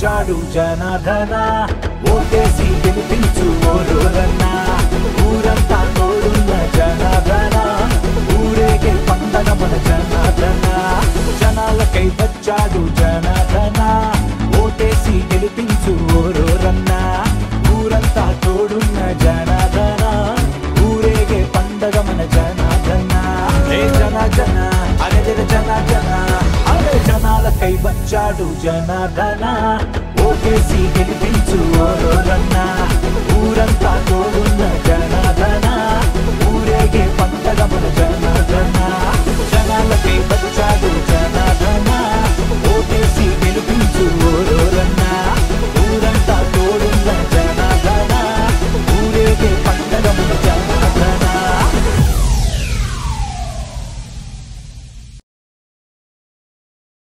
వచ్చాడు జనార్దన ఓటేసి గెలిపించు ఓరోరన్న ఊరంతా తోడున్న జనార్దన ఊరేగే పండగ మన జనార్దన జనాలకై వచ్చాడు జనార్దన ఓటేసి గెలిపించు ఓరోరన్న ఊరంతా తోడున్న జనార్దన ఊరేగే పండగ మన జనార్దన హే జనార్దన అరే జనార్దన అరే జనాలకై వచ్చాడు జనార్దన ఓటేసి గెలిపించు ఓరోరన్న ఊరంతా తోడున్న జనార్దన ఊరేగే పండగ మన జనార్దన జనాలకై వచ్చాడు